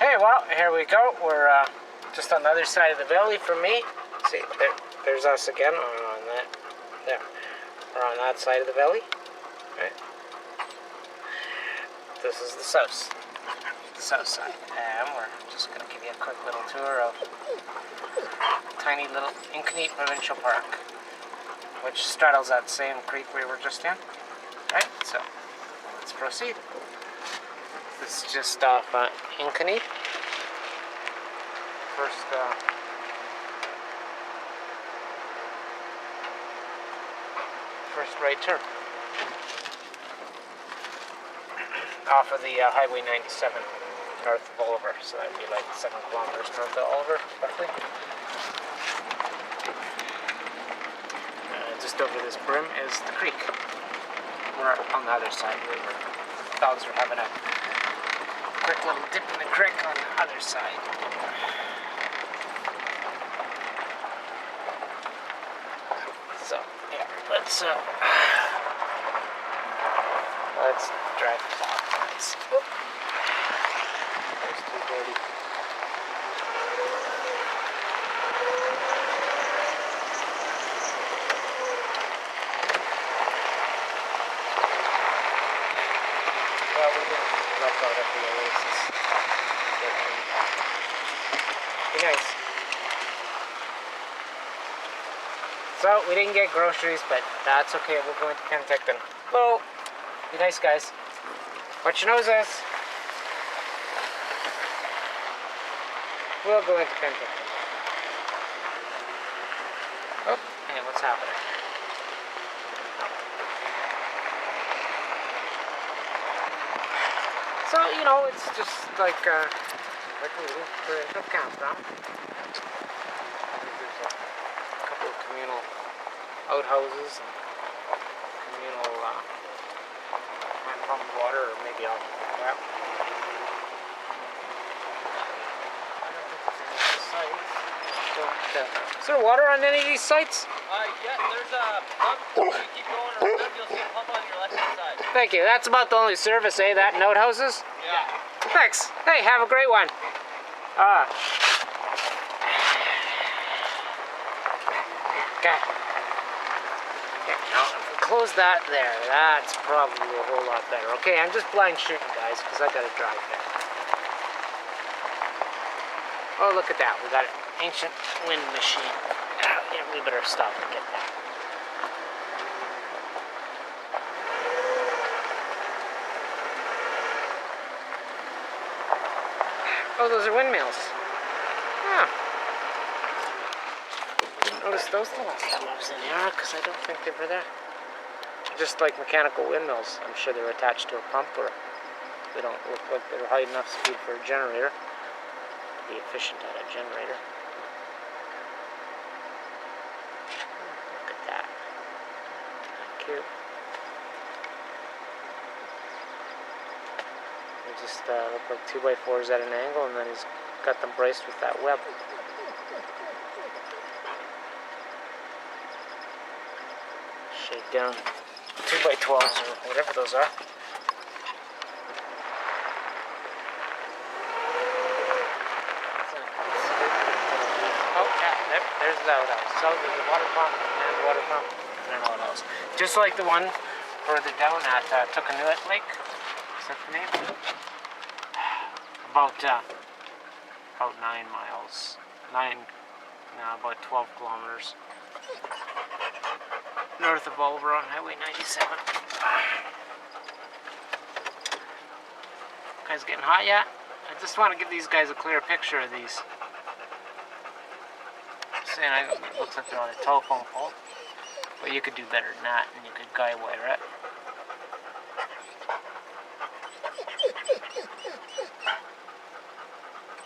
Okay, well, here we go. We're just on the other side of the valley from me. See, there's us again. On that, there. We're on that side of the valley. Right. This is the south side, and we're just going to give you a quick little tour of tiny little Inconete Provincial Park, which straddles that same creek we were just in. Right, so let's proceed. This is just off Inconete. First right turn. Off of the Highway 97 north of Oliver, so that'd be like 7 kilometers north of Oliver, roughly. Just over this brim is the creek. We're on the other side where the dogs are having a quick little dip in the creek on the other side. So, yeah, let's drive clockwise. Oop. There's too dirty. Well, we didn't rough out at the oasis. Be nice. So, we didn't get groceries, but that's okay. We're going to Penticton. Hello. Be nice, guys. Watch your noses. We'll go into Penticton. Oh, hey, what's happening? So, you know, it's just like a little provincial campground. There's a couple of communal outhouses and communal hand pumped water, or maybe I'll well. I don't think there's any of the sites. Is there water on any of these sites? Yeah, there's a pump. You keep going around, you'll see a pump on your left side. Thank you. That's about the only service, eh? That and outhouses? Yeah. Thanks. Hey, have a great one. Okay. Now, if we close that there, that's probably a whole lot better. Okay, I'm just blind shooting, guys, because I gotta drive there. Oh, look at that. We got an ancient wind machine. Yeah, we better stop and get that. Oh, those are windmills. Yeah. Didn't notice those the last time I was in here, because I don't think they were there. Just like mechanical windmills. I'm sure they're attached to a pump, or they don't look like they're high enough speed for a generator. Be efficient at a generator. Look at that. Cute. They just look like 2x4s at an angle, and then he's got them braced with that web. Shake down 2x12s or whatever those are. Oh, yeah, there's the outhouse. So there's a water pump and a water pump and an outhouse. Just like the one further down at Tukanuit Lake. Is that the name? About 9 miles. About 12 kilometers. North of Oliver on Highway 97. Guys getting hot yet? I just want to give these guys a clear picture of these. Saying it looks like they're on a telephone pole. But you could do better than that, and you could guy wire it.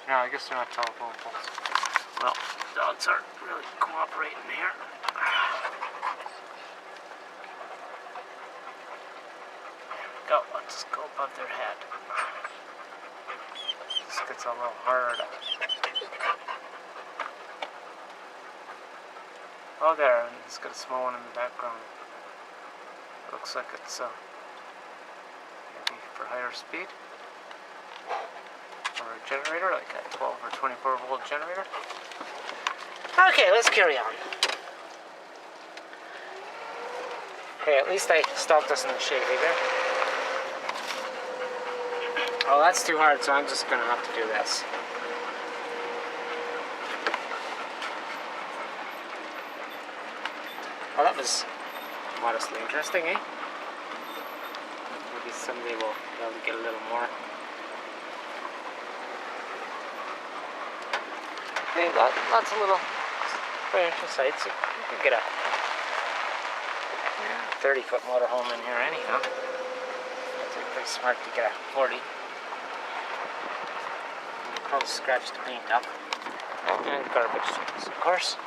No, I guess they're not telephone poles. Well, dogs aren't really cooperating here. Go, let's go above their head. This gets a little hard. Oh, there, and it's got a small one in the background. It looks like it's maybe for higher speed. Or a generator, like a 12 or 24 volt generator. Okay, let's carry on. Okay, at least I stopped us in the shade there. Oh, that's too hard, so I'm just gonna have to do this. Well, that was modestly interesting, eh? Maybe someday we'll be able to get a little more. Okay, lots of little financial sites. You can get a 30-foot motorhome in here anyhow. It's pretty smart to get a 40. Probably scratch the paint up. And garbage tins, of course.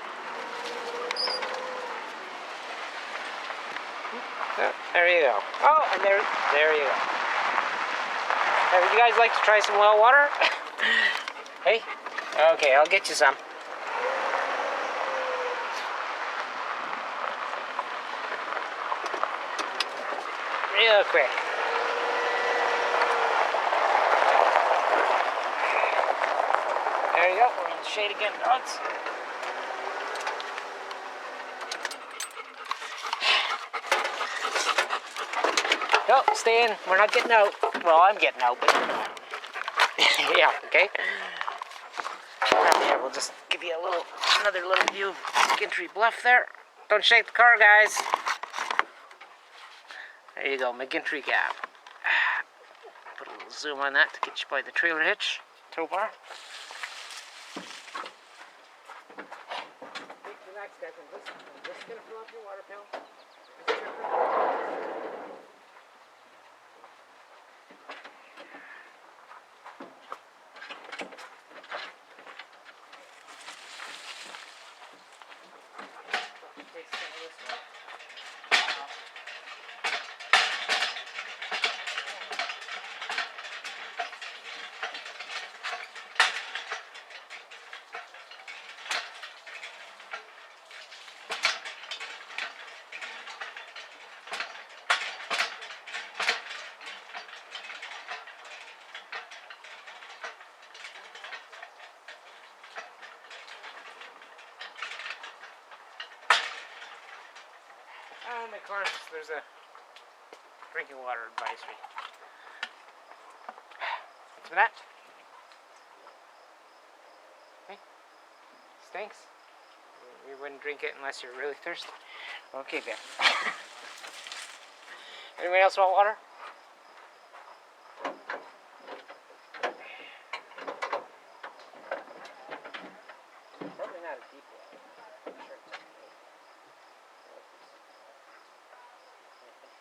There you go. Oh, and there you go. Hey, would you guys like to try some well water? Hey? Okay, I'll get you some. Real quick. There you go. We're in the shade again, dogs. No, stay in. We're not getting out. Well, I'm getting out, but yeah, okay. Yeah, we'll just give you another little view of McGintry Bluff there. Don't shake the car, guys. There you go, McGintry Gap. Put a little zoom on that to get you by the trailer hitch, tow bar. Relax, guys. I'm just gonna fill up your water pail. And of course, there's a drinking water advisory. What's that? Hey? Stinks? You wouldn't drink it unless you're really thirsty? Okay, then. Anyone else want water? Probably not a deep well. I'm sure it's okay.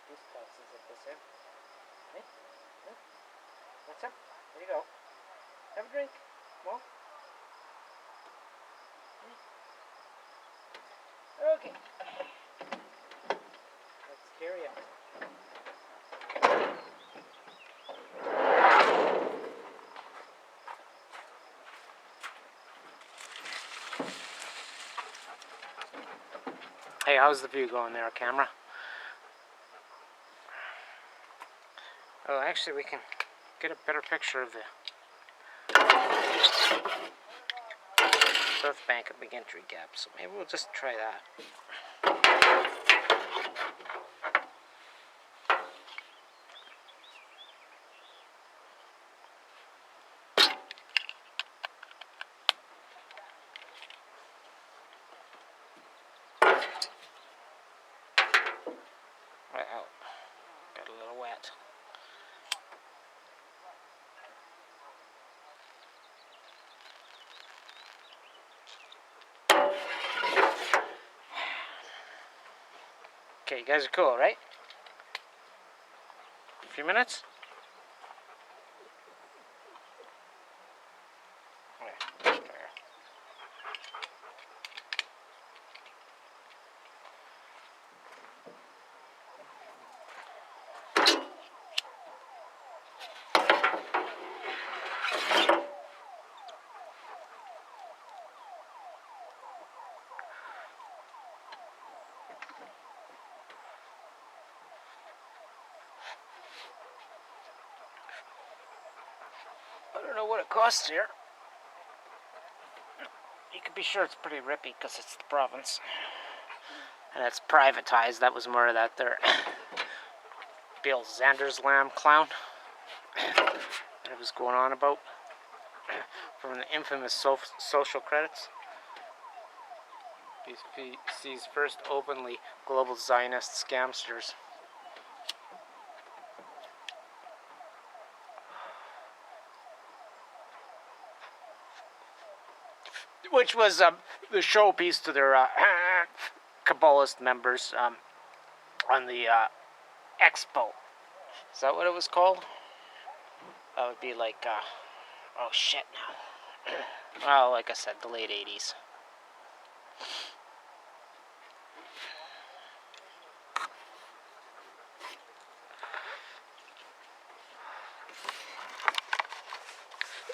These boxes at this end. Hey? Huh? What's up? There you go. Have a drink. Well. Okay. Let's carry on. Hey, how's the view going there, camera? Oh, actually, we can get a better picture of the south bank of McGintry Gap, so maybe we'll just try that. Right out. Got a little wet. Okay, you guys are cool, right? A few minutes? I don't know what it coast here. You can be sure it's pretty rippy because it's the province. And it's privatized. That was more of that there. Bill Zanderslam clown. That was going on about. From the infamous social credits. BC's first openly global Zionist scamsters. Which was the showpiece to their Kabbalist members on the Expo. Is that what it was called? That would be like, oh shit now. Well, like I said, the late 80s.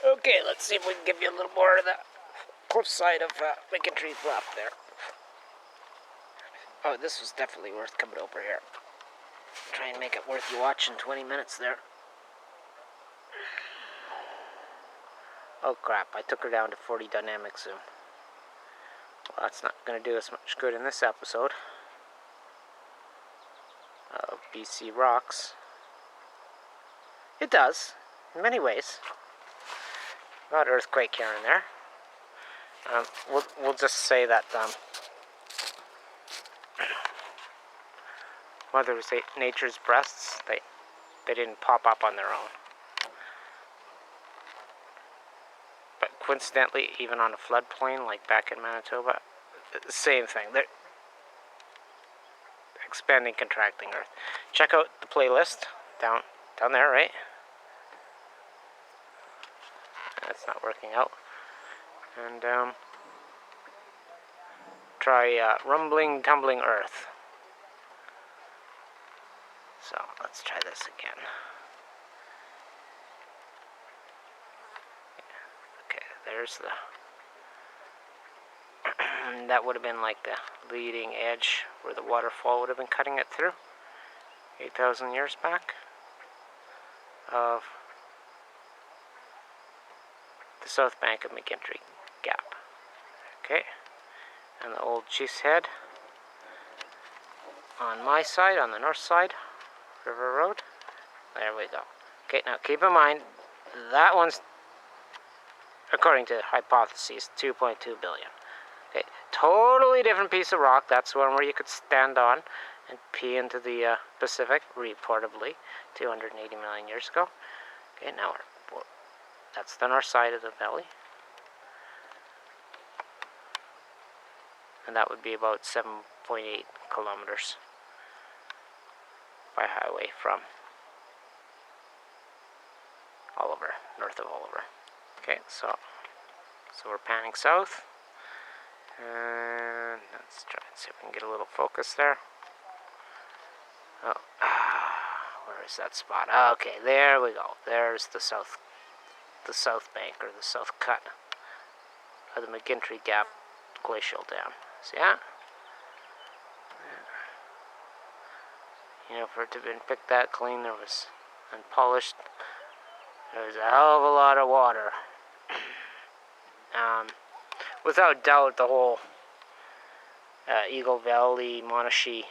Okay, let's see if we can give you a little more of the cliffside of McGintry Bluff there. Oh, this was definitely worth coming over here. Try and make it worth you watching 20 minutes there. Oh crap, I took her down to 40 dynamic zoom. Well, that's not going to do us much good in this episode of BC Rocks. It does, in many ways. Got earthquake here and there. We'll just say that Mother Nature's breasts, they didn't pop up on their own. But coincidentally, even on a floodplain like back in Manitoba, same thing. They're expanding, contracting Earth. Check out the playlist down there, right? That's not working out. And try Rumbling Tumbling Earth. So let's try this again. Okay, there's the that would have been like the leading edge where the waterfall would have been cutting it through 8,000 years back of the south bank of McGintry Gap. Okay, and the old Chief's Head on my side, on the north side, River Road. There we go. Okay, now keep in mind, that one's, according to hypotheses, 2.2 billion. Okay, totally different piece of rock. That's one where you could stand on and pee into the Pacific, reportedly, 280 million years ago. Okay, now that's the north side of the valley. And that would be about 7.8 kilometers by highway from Oliver, north of Oliver. Okay, so we're panning south. And let's try and see if we can get a little focus there. Oh, where is that spot? Okay, there we go. There's the south bank, or the south cut of the McGintry Gap glacial dam. See that? You know, for it to have been picked that clean, there was unpolished. There was a hell of a lot of water. Without doubt, the whole Eagle Valley, Monashee,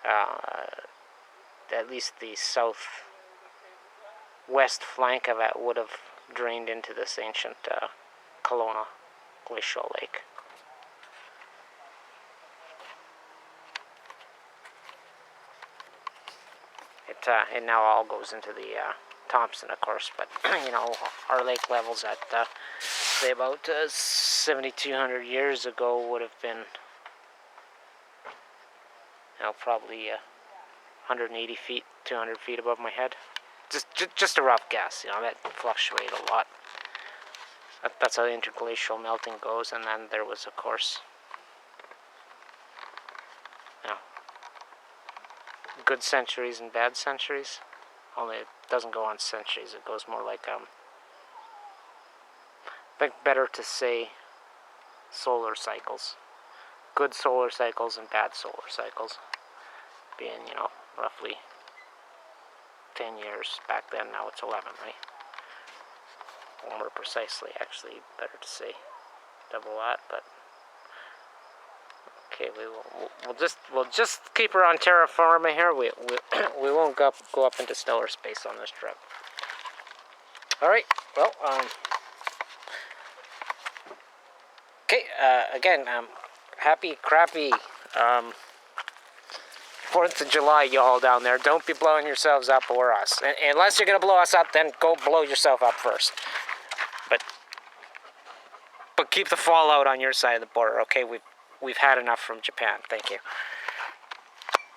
at least the southwest flank of it would have drained into this ancient Kelowna glacial lake. It now all goes into the Thompson, of course, but you know, our lake levels at say about 7,200 years ago would have been, you know, probably 180 feet, 200 feet above my head. Just a rough guess, you know, that fluctuated a lot. That's how interglacial melting goes, and then there was, of course, you know, good centuries and bad centuries. Only it doesn't go on centuries, it goes more like, I think better to say solar cycles. Good solar cycles and bad solar cycles. Being, you know, roughly 10 years back then, now it's 11, right? Or more precisely, actually, better to say double that, but okay, we'll just keep her on terra firma here. We won't go up into stellar space on this trip. All right. Well, okay. Again, happy crappy 4th of July, y'all down there. Don't be blowing yourselves up or us. Unless you're gonna blow us up, then go blow yourself up first. But keep the fallout on your side of the border, okay? We've had enough from Japan. Thank you.